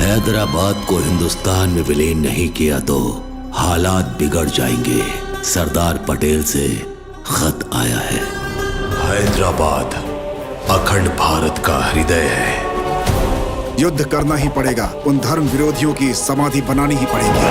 हैदराबाद को हिंदुस्तान में विलीन नहीं किया तो हालात बिगड़ जाएंगे। सरदार पटेल से खत आया है। हैदराबाद अखंड भारत का हृदय है। युद्ध करना ही पड़ेगा। उन धर्म विरोधियों की समाधि बनानी ही पड़ेगी।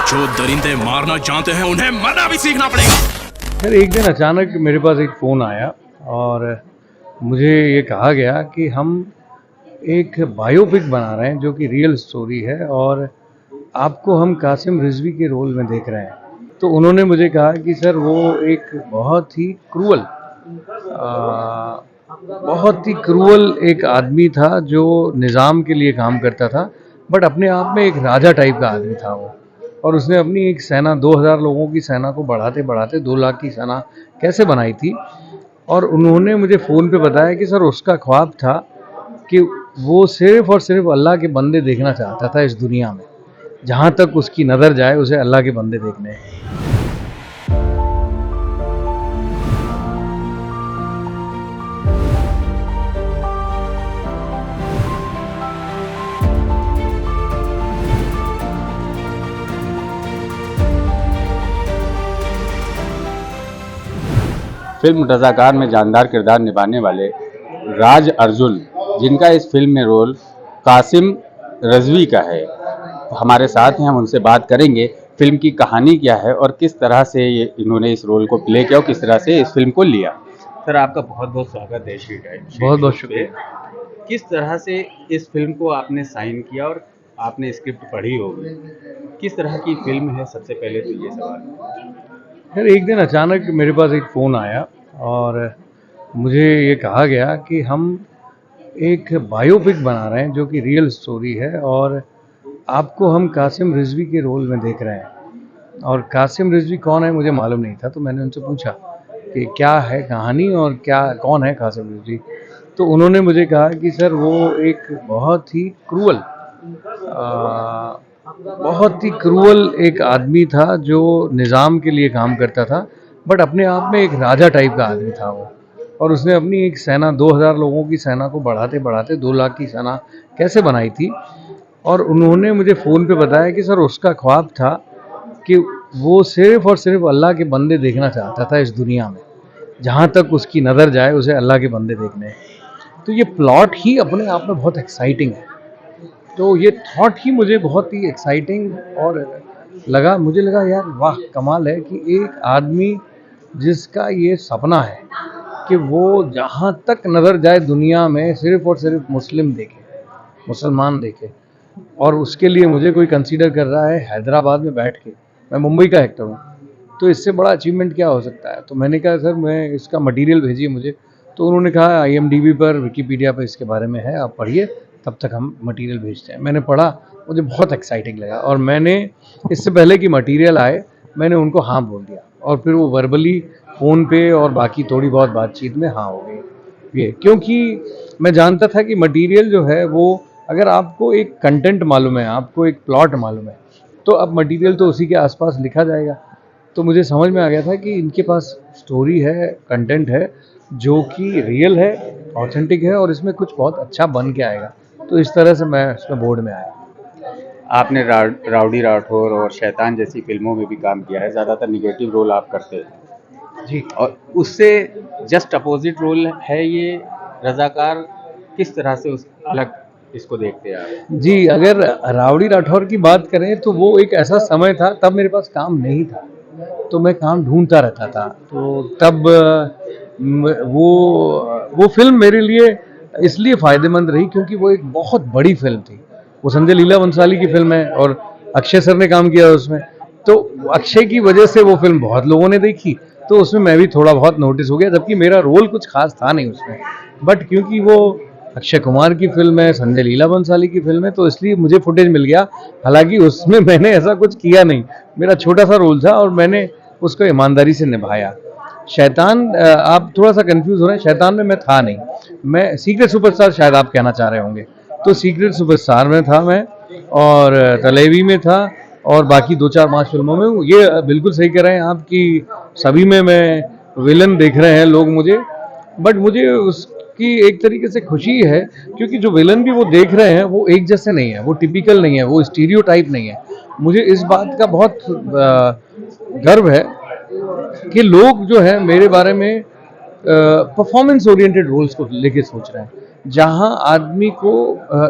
जो दरिंदे मारना जानते हैं उन्हें मरना भी सीखना पड़ेगा। फिर एक दिन अचानक मेरे पास एक फ़ोन आया और मुझे ये कहा गया कि हम एक बायोपिक बना रहे हैं जो कि रियल स्टोरी है और आपको हम कासिम रिजवी के रोल में देख रहे हैं। तो उन्होंने मुझे कहा कि सर वो एक बहुत ही क्रूअल एक आदमी था जो निज़ाम के लिए काम करता था, बट अपने आप में एक राजा टाइप का आदमी था वो। और उसने अपनी एक सेना 2000 लोगों की सेना को बढ़ाते बढ़ाते 2 लाख की सेना कैसे बनाई थी। और उन्होंने मुझे फ़ोन पे बताया कि सर उसका ख्वाब था कि वो सिर्फ़ और सिर्फ अल्लाह के बंदे देखना चाहता था इस दुनिया में। जहाँ तक उसकी नज़र जाए उसे अल्लाह के बंदे देखने हैं। फिल्म रज़ाकार में जानदार किरदार निभाने वाले राज अर्जुन, जिनका इस फिल्म में रोल कासिम रिजवी का है, हमारे साथ हैं। हम उनसे बात करेंगे फिल्म की कहानी क्या है और किस तरह से इन्होंने इस रोल को प्ले किया और किस तरह से इस फिल्म को लिया। सर, आपका बहुत बहुत स्वागत है श्री टाइम। बहुत बहुत शुक्रिया। किस तरह से इस फिल्म को आपने साइन किया और आपने स्क्रिप्ट पढ़ी होगी, किस तरह की फिल्म है, सबसे पहले तो ये सवाल। फिर एक दिन अचानक मेरे पास एक फ़ोन आया और मुझे ये कहा गया कि हम एक बायोपिक बना रहे हैं जो कि रियल स्टोरी है और आपको हम कासिम रिजवी के रोल में देख रहे हैं। और कासिम रिजवी कौन है मुझे मालूम नहीं था, तो मैंने उनसे पूछा कि क्या है कहानी और कौन है कासिम रिजवी। तो उन्होंने मुझे कहा कि सर वो एक बहुत ही क्रूअल एक आदमी था जो निज़ाम के लिए काम करता था, बट अपने आप में एक राजा टाइप का आदमी था वो। और उसने अपनी एक सेना 2000 लोगों की सेना को बढ़ाते बढ़ाते 2 लाख की सेना कैसे बनाई थी। और उन्होंने मुझे फ़ोन पे बताया कि सर उसका ख्वाब था कि वो सिर्फ़ और सिर्फ अल्लाह के बंदे देखना चाहता था इस दुनिया में। जहाँ तक उसकी नज़र जाए उसे अल्लाह के बंदे देखने हैं। तो ये प्लॉट ही अपने आप में बहुत एक्साइटिंग है। तो ये थॉट ही मुझे बहुत ही एक्साइटिंग और मुझे लगा यार वाह कमाल है कि एक आदमी जिसका ये सपना है कि वो जहाँ तक नज़र जाए दुनिया में सिर्फ़ और सिर्फ मुसलमान देखे, और उसके लिए मुझे कोई कंसीडर कर रहा है हैदराबाद में बैठ के। मैं मुंबई का एक्टर हूँ, तो इससे बड़ा अचीवमेंट क्या हो सकता है। तो मैंने कहा सर मैं इसका मटेरियल भेजिए मुझे। तो उन्होंने कहा IMDb पर, विकीपीडिया पर इसके बारे में है, आप पढ़िए, तब तक हम मटेरियल भेजते हैं। मैंने पढ़ा, मुझे बहुत एक्साइटिंग लगा और मैंने इससे पहले कि मटेरियल आए मैंने उनको हाँ बोल दिया और फिर वो वर्बली फ़ोन पे और बाकी थोड़ी बहुत बातचीत में हाँ हो गई। ये क्योंकि मैं जानता था कि मटेरियल जो है वो, अगर आपको एक कंटेंट मालूम है, आपको एक प्लॉट मालूम है, तो अब मटेरियल तो उसी के आसपास लिखा जाएगा। तो मुझे समझ में आ गया था कि इनके पास स्टोरी है, कंटेंट है जो कि रियल है, ऑथेंटिक है और इसमें कुछ बहुत अच्छा बन के आएगा। तो इस तरह से मैं इसमें बोर्ड में आया। आपने राउडी राठौर और शैतान जैसी फिल्मों में भी काम किया है, ज़्यादातर निगेटिव रोल आप करते हैं जी। और उससे जस्ट अपोजिट रोल है ये रज़ाकार। किस तरह से उस अलग इसको देखते हैं आप? जी, अगर राउडी राठौर की बात करें तो वो एक ऐसा समय था, तब मेरे पास काम नहीं था, तो मैं काम ढूंढता रहता था। तो तब वो फिल्म मेरे लिए इसलिए फ़ायदेमंद रही क्योंकि वो एक बहुत बड़ी फिल्म थी। वो संजय लीला बंसाली की फिल्म है और अक्षय सर ने काम किया उसमें। तो अक्षय की वजह से वो फिल्म बहुत लोगों ने देखी, तो उसमें मैं भी थोड़ा बहुत नोटिस हो गया, जबकि मेरा रोल कुछ खास था नहीं उसमें। बट क्योंकि वो अक्षय कुमार की फिल्म है, संजय लीला बंसाली की फिल्म है, तो इसलिए मुझे फुटेज मिल गया। हालांकि उसमें मैंने ऐसा कुछ किया नहीं, मेरा छोटा सा रोल था और मैंने उसको ईमानदारी से निभाया। शैतान, आप थोड़ा सा कंफ्यूज हो रहे हैं, शैतान में मैं था नहीं, मैं सीक्रेट सुपरस्टार शायद आप कहना चाह रहे होंगे। तो सीक्रेट सुपरस्टार में था मैं, और तलेवी में था, और बाकी 2 4 5 फिल्मों में हूँ। ये बिल्कुल सही कह रहे हैं आप कि सभी में मैं विलन देख रहे हैं लोग मुझे, बट मुझे कि एक तरीके से खुशी है, क्योंकि जो विलन भी वो देख रहे हैं वो एक जैसे नहीं है, वो टिपिकल नहीं है, वो स्टीरियोटाइप नहीं है। मुझे इस बात का बहुत गर्व है कि लोग जो है मेरे बारे में परफॉर्मेंस ओरिएंटेड रोल्स को लेके सोच रहे हैं, जहां आदमी को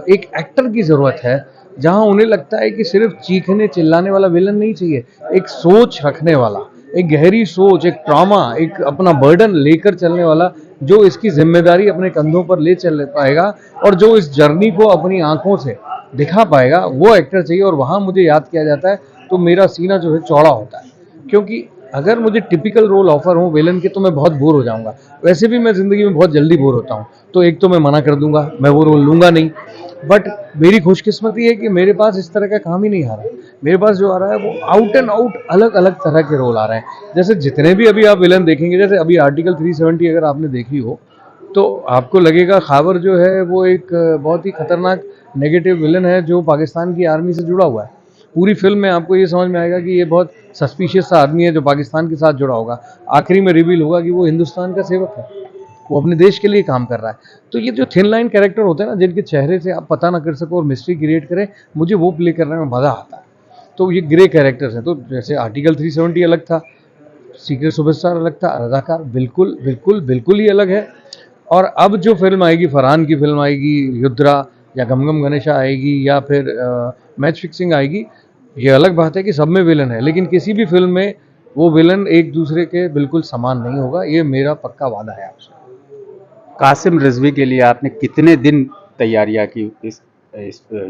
एक एक्टर की ज़रूरत है, जहां उन्हें लगता है कि सिर्फ चीखने चिल्लाने वाला विलन नहीं चाहिए, एक सोच रखने वाला, एक गहरी सोच, एक ट्रॉमा, एक अपना बर्डन लेकर चलने वाला, जो इसकी जिम्मेदारी अपने कंधों पर ले चल पाएगा और जो इस जर्नी को अपनी आंखों से दिखा पाएगा, वो एक्टर चाहिए। और वहाँ मुझे याद किया जाता है तो मेरा सीना जो है चौड़ा होता है, क्योंकि अगर मुझे टिपिकल रोल ऑफर हो विलन के तो मैं बहुत बोर हो जाऊंगा। वैसे भी मैं ज़िंदगी में बहुत जल्दी बोर होता हूँ, तो एक तो मैं मना कर दूंगा, मैं वो रोल लूंगा नहीं। बट मेरी खुशकिस्मती है कि मेरे पास इस तरह का काम ही नहीं आ रहा है। मेरे पास जो आ रहा है वो आउट एंड आउट अलग अलग तरह के रोल आ रहे हैं। जैसे जितने भी अभी आप विलन देखेंगे, जैसे अभी आर्टिकल 370 अगर आपने देखी हो तो आपको लगेगा खाबर जो है वो एक बहुत ही खतरनाक नेगेटिव विलन है जो पाकिस्तान की आर्मी से जुड़ा हुआ है। पूरी फिल्म में आपको ये समझ में आएगा कि ये बहुत सस्पिशियस सा आदमी है जो पाकिस्तान के साथ जुड़ा होगा। आखिरी में रिवील होगा कि वो हिंदुस्तान का सेवक है, वो अपने देश के लिए काम कर रहा है। तो ये जो थिन लाइन कैरेक्टर होते हैं ना, जिनके चेहरे से आप पता ना कर सको और मिस्ट्री क्रिएट करें, मुझे वो प्ले करने में मज़ा आता है। तो ये ग्रे कैरेक्टर्स हैं। तो जैसे आर्टिकल 370 अलग था, सीक्रेट सुपरस्टार अलग था, रज़ाकार बिल्कुल बिल्कुल बिल्कुल ही अलग है। और अब जो फिल्म आएगी, फरहान की फिल्म आएगी, युद्रा या गम गम गणेशा आएगी या फिर मैच फिक्सिंग आएगी, ये अलग बात है कि सब में विलन है, लेकिन किसी भी फिल्म में वो विलन एक दूसरे के बिल्कुल समान नहीं होगा। ये मेरा पक्का वादा है आपसे। कासिम रिजवी के लिए आपने कितने दिन तैयारियां की इस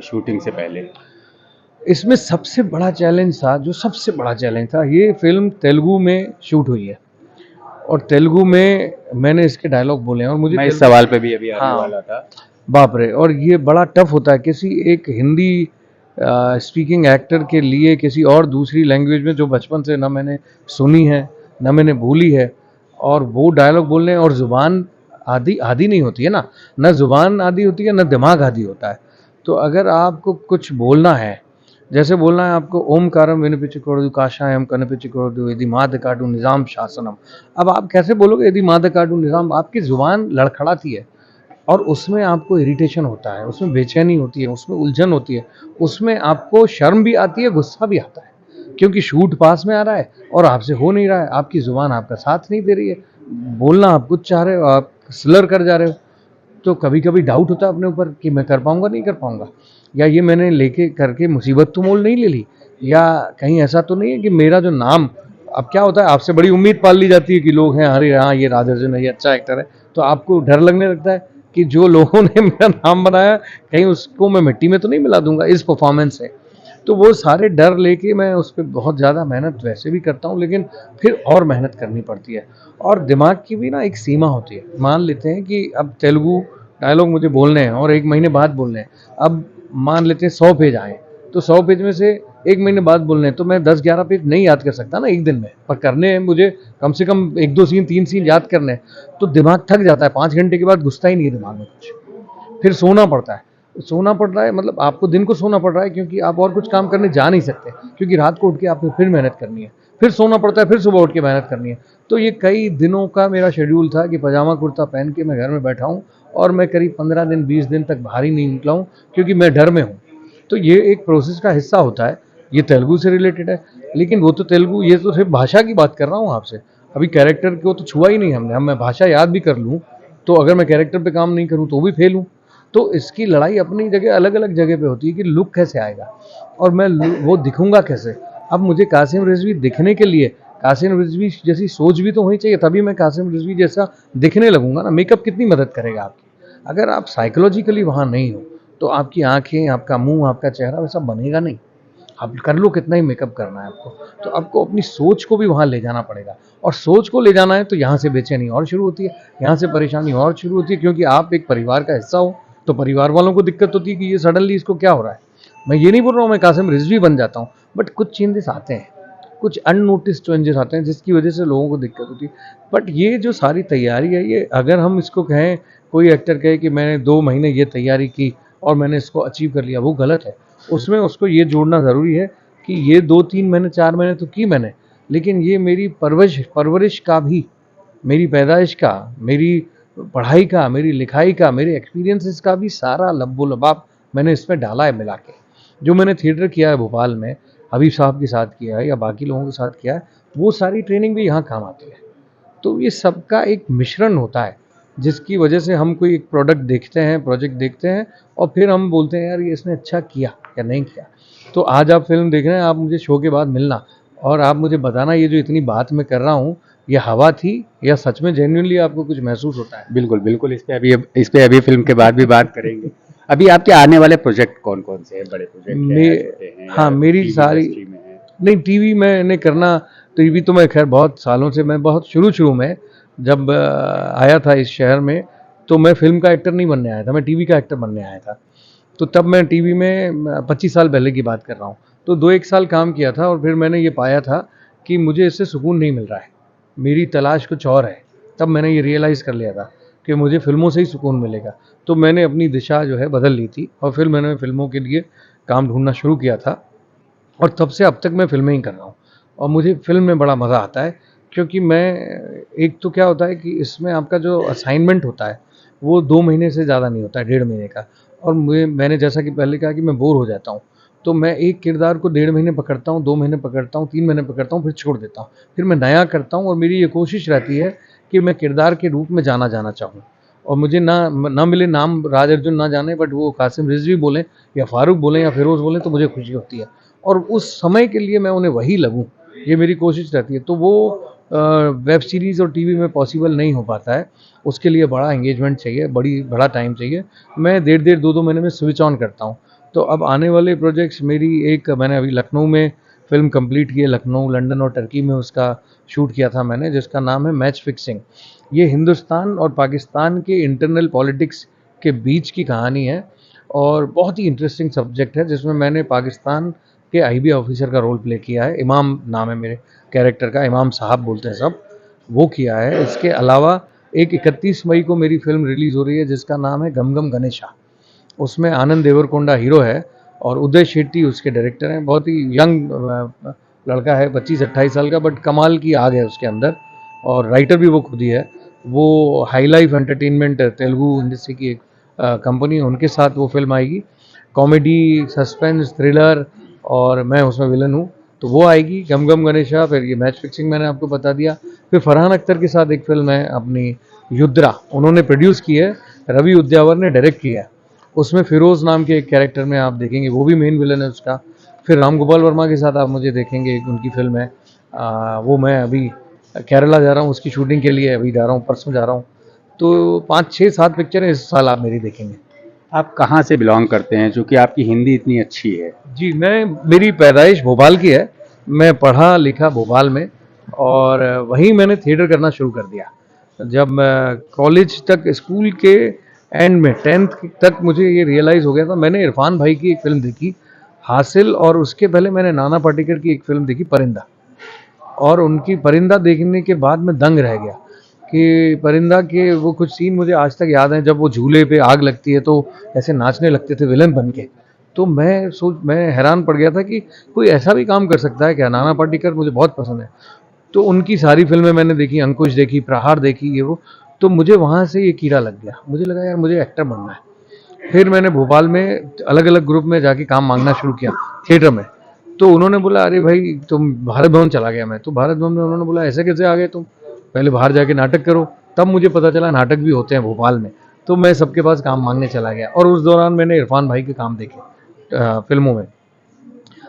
शूटिंग से पहले? इसमें सबसे बड़ा चैलेंज था, जो सबसे बड़ा चैलेंज था, ये फिल्म तेलुगु में शूट हुई है और तेलुगु में मैंने इसके डायलॉग बोले हैं और मुझे मैं इस सवाल पे भी अभी आने वाला था। बाप रे, और ये बड़ा टफ होता है किसी एक हिंदी स्पीकिंग एक्टर के लिए किसी और दूसरी लैंग्वेज में जो बचपन से ना मैंने सुनी है ना मैंने भूली है, और वो डायलॉग बोलने, और ज़ुबान आदि नहीं होती है ना ज़ुबान आदि होती है ना दिमाग आदि होता है। तो अगर आपको कुछ बोलना है, जैसे बोलना है आपको ओमकारम विनिपिचिकोडु काशायम कनपिचिकोडु यदि माद काटू निज़ाम शासनम, अब आप कैसे बोलोगे यदि माद काटू निज़ाम? आपकी ज़ुबान लड़खड़ाती है और उसमें आपको इरिटेशन होता है, उसमें बेचैनी होती है, उसमें उलझन होती है, उसमें आपको शर्म भी आती है, गुस्सा भी आता है, क्योंकि शूट पास में आ रहा है और आपसे हो नहीं रहा है, आपकी ज़ुबान आपका साथ नहीं दे रही है, बोलना आप कुछ चाह रहे हो, आप स्लर कर जा रहे हो। तो कभी कभी डाउट होता है अपने ऊपर कि मैं कर पाऊंगा नहीं कर पाऊंगा, या ये मैंने लेके करके मुसीबत तो मोल नहीं ले ली, या कहीं ऐसा तो नहीं है कि मेरा जो नाम, अब क्या होता है आपसे बड़ी उम्मीद पाल ली जाती है कि लोग हैं, अरे हाँ ये राज अर्जुन है, ये अच्छा एक्टर है, तो आपको डर लगने लगता है कि जो लोगों ने मेरा नाम बनाया कहीं उसको मैं मिट्टी में तो नहीं मिला दूंगा इस परफॉर्मेंस से। तो वो सारे डर लेके मैं उस पर बहुत ज़्यादा मेहनत वैसे भी करता हूँ, लेकिन फिर और मेहनत करनी पड़ती है, और दिमाग की भी ना एक सीमा होती है। मान लेते हैं कि अब तेलुगु डायलॉग मुझे बोलने हैं और 1 महीने बाद बोलने हैं, अब मान लेते हैं 100 पेज आए, तो 100 पेज में से 1 महीने बाद बोलने हैं, तो मैं 10-11 पेज नहीं याद कर सकता ना एक दिन में, पर करने हैं मुझे कम से कम 1-2 सीन 3 सीन याद करने हैं, तो दिमाग थक जाता है। 5 घंटे के बाद घुसता ही नहीं है दिमाग में कुछ, फिर सोना पड़ता है। सोना पड़ रहा है मतलब आपको दिन को सोना पड़ रहा है, क्योंकि आप और कुछ काम करने जा नहीं सकते, क्योंकि रात को उठ के आपको फिर मेहनत करनी है, फिर सोना पड़ता है, फिर सुबह उठ के मेहनत करनी है। तो ये कई दिनों का मेरा शेड्यूल था कि पजामा कुर्ता पहन के मैं घर में बैठा हूँ और मैं करीब 15 दिन 20 दिन तक बाहर ही नहीं निकला हूँ, क्योंकि मैं डर में हूँ। तो ये एक प्रोसेस का हिस्सा होता है। ये तेलुगु से रिलेटेड है, लेकिन वो तो तेलुगु, ये तो सिर्फ भाषा की बात कर रहा हूँ आपसे, अभी कैरेक्टर को तो छुआ ही नहीं हमने। मैं भाषा याद भी कर लूँ तो अगर मैं कैरेक्टर पे काम नहीं करूँ तो भी फेल हूँ। तो इसकी लड़ाई अपनी जगह अलग अलग जगह पे होती है कि लुक कैसे आएगा और मैं वो दिखूंगा कैसे। अब मुझे कासिम रिजवी दिखने के लिए कासिम रिजवी जैसी सोच भी तो होनी चाहिए, तभी मैं कासिम रिजवी जैसा दिखने लगूंगा ना। मेकअप कितनी मदद करेगा आपकी, अगर आप साइकोलॉजिकली वहाँ नहीं हो तो आपकी आंखें, आपका मुंह, आपका चेहरा वैसा बनेगा नहीं। आप कर लो कितना ही मेकअप करना है आपको, तो आपको अपनी सोच को भी वहाँ ले जाना पड़ेगा, और सोच को ले जाना है तो यहाँ से बेचैनी और शुरू होती है, यहाँ से परेशानी और शुरू होती है, क्योंकि आप एक परिवार का हिस्सा हो तो परिवार वालों को दिक्कत होती है कि ये सडनली इसको क्या हो रहा है। मैं ये नहीं बोल रहा हूँ मैं कासिम रिजवी बन जाता हूँ, बट कुछ चेंजेस आते हैं, कुछ अननोटिस चेंजेस आते हैं जिसकी वजह से लोगों को दिक्कत होती है। बट ये जो सारी तैयारी है, ये अगर हम इसको कहें, कोई एक्टर कहे कि मैंने 2 महीने ये तैयारी की और मैंने इसको अचीव कर लिया, वो गलत है। उसमें उसको ये जोड़ना ज़रूरी है कि ये 2-3 महीने 4 महीने तो की मैंने, लेकिन ये मेरी परवरिश का भी, मेरी पैदाइश का, मेरी पढ़ाई का, मेरी लिखाई का, मेरे एक्सपीरियंसेस का भी सारा लब्बो लबाब मैंने इसमें डाला है मिला के। जो मैंने थिएटर किया है भोपाल में, हबीब साहब के साथ किया है या बाकी लोगों के साथ किया है, वो सारी ट्रेनिंग भी यहाँ काम आती है। तो ये सबका एक मिश्रण होता है, जिसकी वजह से हम कोई एक प्रोडक्ट देखते हैं, प्रोजेक्ट देखते हैं और फिर हम बोलते हैं यार ये इसने अच्छा किया या नहीं किया। तो आज आप फिल्म देख रहे हैं, आप मुझे शो के बाद मिलना और आप मुझे बताना ये जो इतनी बात मैं कर रहा हूँ ये हवा थी या सच में जेन्युइनली आपको कुछ महसूस होता है। बिल्कुल बिल्कुल, इस पे अभी फिल्म के बाद भी बात करेंगे। अभी आपके आने वाले प्रोजेक्ट कौन कौन से हैं? बड़े प्रोजेक्ट हैं? हाँ, मेरी सारी नहीं, टीवी मैंने करना, टीवी तो मैं खैर बहुत सालों से, मैं बहुत शुरू में जब आया था इस शहर में तो मैं फिल्म का एक्टर नहीं बनने आया था, मैं टीवी का एक्टर बनने आया था। तो तब मैं टीवी में 25 साल पहले की बात कर रहा हूँ, तो 2-1 साल काम किया था और फिर मैंने ये पाया था कि मुझे इससे सुकून नहीं मिल रहा है, मेरी तलाश कुछ और है। तब मैंने ये रियलाइज़ कर लिया था कि मुझे फिल्मों से ही सुकून मिलेगा। तो मैंने अपनी दिशा जो है बदल ली थी और फिर मैंने फिल्मों के लिए काम ढूंढना शुरू किया था और तब से अब तक मैं फिल्में ही कर रहा हूँ। और मुझे फिल्म में बड़ा मज़ा आता है क्योंकि मैं, एक तो क्या होता है कि इसमें आपका जो असाइनमेंट होता है वो 2 महीने से ज़्यादा नहीं होता है, 1.5 महीने का। और मैंने जैसा कि पहले कहा कि मैं बोर हो जाता हूँ, तो मैं एक किरदार को 1.5 महीने पकड़ता हूँ, 2 महीने पकड़ता हूँ, 3 महीने पकड़ता हूँ, फिर छोड़ देता हूँ, फिर मैं नया करता हूँ। और मेरी ये कोशिश रहती है कि मैं किरदार के रूप में जाना चाहूँ और मुझे ना मिले नाम राज अर्जुन ना जाने, बट वो कासिम रिजवी बोलें या फारूक बोलें या फिरोज़ बोलें तो मुझे खुशी होती है और उस समय के लिए मैं उन्हें वही लगूँ, ये मेरी कोशिश रहती है। तो वो वेब सीरीज़ और टीवी में पॉसिबल नहीं हो पाता है, उसके लिए बड़ा एंगेजमेंट चाहिए, बड़ा टाइम चाहिए। मैं 1.5 2 महीने में स्विच ऑन करता हूँ। तो अब आने वाले प्रोजेक्ट्स मेरी, एक मैंने अभी लखनऊ में फिल्म कंप्लीट की है, लखनऊ, लंदन और टर्की में उसका शूट किया था मैंने, जिसका नाम है मैच फिक्सिंग। ये हिंदुस्तान और पाकिस्तान के इंटरनल पॉलिटिक्स के बीच की कहानी है और बहुत ही इंटरेस्टिंग सब्जेक्ट है, जिसमें मैंने पाकिस्तान के आईबी ऑफिसर का रोल प्ले किया है। इमाम नाम है मेरे कैरेक्टर का, इमाम साहब बोलते हैं सब, वो किया है। इसके अलावा एक 31 मई को मेरी फिल्म रिलीज़ हो रही है जिसका नाम है गम गम गणेशा। उसमें आनंद देवरकोंडा हीरो है और उदय शेट्टी उसके डायरेक्टर हैं। बहुत ही यंग लड़का है, 25-28 साल का, बट कमाल की आग है उसके अंदर और राइटर भी वो खुद ही है। वो high life entertainment Telugu industry की एक कंपनी है, उनके साथ वो फिल्म आएगी। कॉमेडी, सस्पेंस, थ्रिलर और मैं उसमें विलन हूँ, तो वो आएगी गम गम गणेशा। फिर ये मैच फिक्सिंग मैंने आपको बता दिया। फिर फरहान अख्तर के साथ एक फिल्म है अपनी युद्रा, उन्होंने प्रोड्यूस की है, रवि उद्यावर ने डायरेक्ट किया है। उसमें फिरोज़ नाम के एक कैरेक्टर में आप देखेंगे, वो भी मेन विलन है उसका। फिर राम गोपाल वर्मा के साथ आप मुझे देखेंगे, उनकी फिल्म है वो मैं अभी केरला जा रहा हूँ उसकी शूटिंग के लिए, अभी जा रहा हूँ, परसों जा रहा हूँ। तो 5, 6, 7 पिक्चरें इस साल आप मेरी देखेंगे। आप कहाँ से बिलोंग करते हैं, चूँकि आपकी हिंदी इतनी अच्छी है? जी, मेरी पैदाइश भोपाल की है, मैं पढ़ा लिखा भोपाल में और वहीं मैंने थिएटर करना शुरू कर दिया। जब मैं कॉलेज तक, स्कूल के एंड में 10th तक मुझे ये रियलाइज़ हो गया था। मैंने इरफान भाई की एक फिल्म देखी हासिल, और उसके पहले मैंने नाना पाटेकर की एक फिल्म देखी परिंदा, और उनकी परिंदा देखने के बाद मैं दंग रह गया कि परिंदा के वो कुछ सीन मुझे आज तक याद हैं, जब वो झूले पे आग लगती है तो ऐसे नाचने लगते थे विलन बन के। तो मैं हैरान पड़ गया था कि कोई ऐसा भी काम कर सकता है क्या। नाना पाटेकर मुझे बहुत पसंद है, तो उनकी सारी फिल्में मैंने देखी, अंकुश देखी, प्रहार देखी, ये वो। तो मुझे वहाँ से ये कीड़ा लग गया, मुझे लगा यार मुझे एक्टर बनना है। फिर मैंने भोपाल में अलग अलग ग्रुप में जाके काम मांगना शुरू किया थिएटर में। तो उन्होंने बोला अरे भाई तुम भारत भवन चला गया मैं, तो भारत भवन में उन्होंने बोला ऐसे कैसे आ गए तुम, पहले बाहर जाके नाटक करो। तब मुझे पता चला नाटक भी होते हैं भोपाल में, तो मैं सबके पास काम मांगने चला गया। और उस दौरान मैंने इरफान भाई के काम देखे फिल्मों में,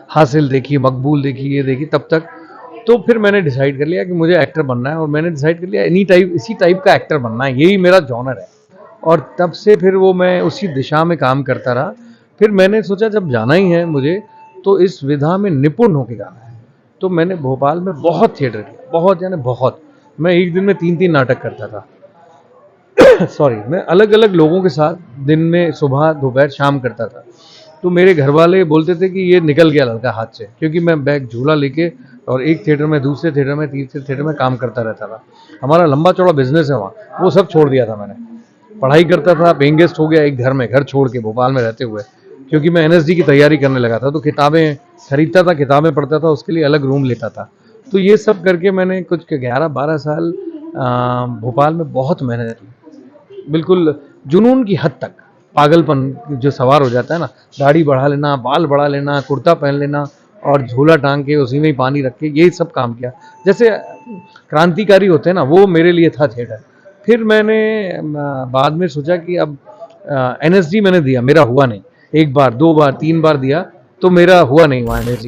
हासिल देखी, मकबूल देखी, ये देखी तब तक। तो फिर मैंने डिसाइड कर लिया कि मुझे एक्टर बनना है, और मैंने डिसाइड कर लिया इसी टाइप का एक्टर बनना है, यही मेरा जॉनर है। और तब से फिर वो मैं उसी दिशा में काम करता रहा। फिर मैंने सोचा जब जाना ही है मुझे तो इस विधा में निपुण होकर जाना है। तो मैंने भोपाल में बहुत थिएटर किया, बहुत यानी बहुत। मैं एक दिन में 3-3 नाटक करता था सॉरी, मैं अलग अलग लोगों के साथ दिन में सुबह दोपहर शाम करता था। तो मेरे घर वाले बोलते थे कि ये निकल गया लड़का हाथ से, क्योंकि मैं बैग झूला लेके और एक थिएटर में, दूसरे थिएटर में, तीसरे थिएटर में काम करता रहता था। हमारा लंबा चौड़ा बिजनेस है वहाँ, वो सब छोड़ दिया था मैंने। पढ़ाई करता था, पेइंग गेस्ट हो गया एक घर में, घर छोड़ के भोपाल में रहते हुए, क्योंकि मैं NSD की तैयारी करने लगा था। तो किताबें खरीदता था, किताबें पढ़ता था, उसके लिए अलग रूम लेता था। तो ये सब करके मैंने कुछ 11-12 साल भोपाल में बहुत मेहनत की। बिल्कुल जुनून की हद तक पागलपन जो सवार हो जाता है ना, दाढ़ी बढ़ा लेना, बाल बढ़ा लेना, कुर्ता पहन लेना और झोला टांग के उसी में ही पानी रख के, यही सब काम किया। जैसे क्रांतिकारी होते हैं ना, वो मेरे लिए था थिएटर। फिर मैंने बाद में सोचा कि अब NSD मैंने दिया, मेरा हुआ नहीं, 1 बार 2 बार 3 बार दिया तो मेरा हुआ नहीं वहाँ NSD।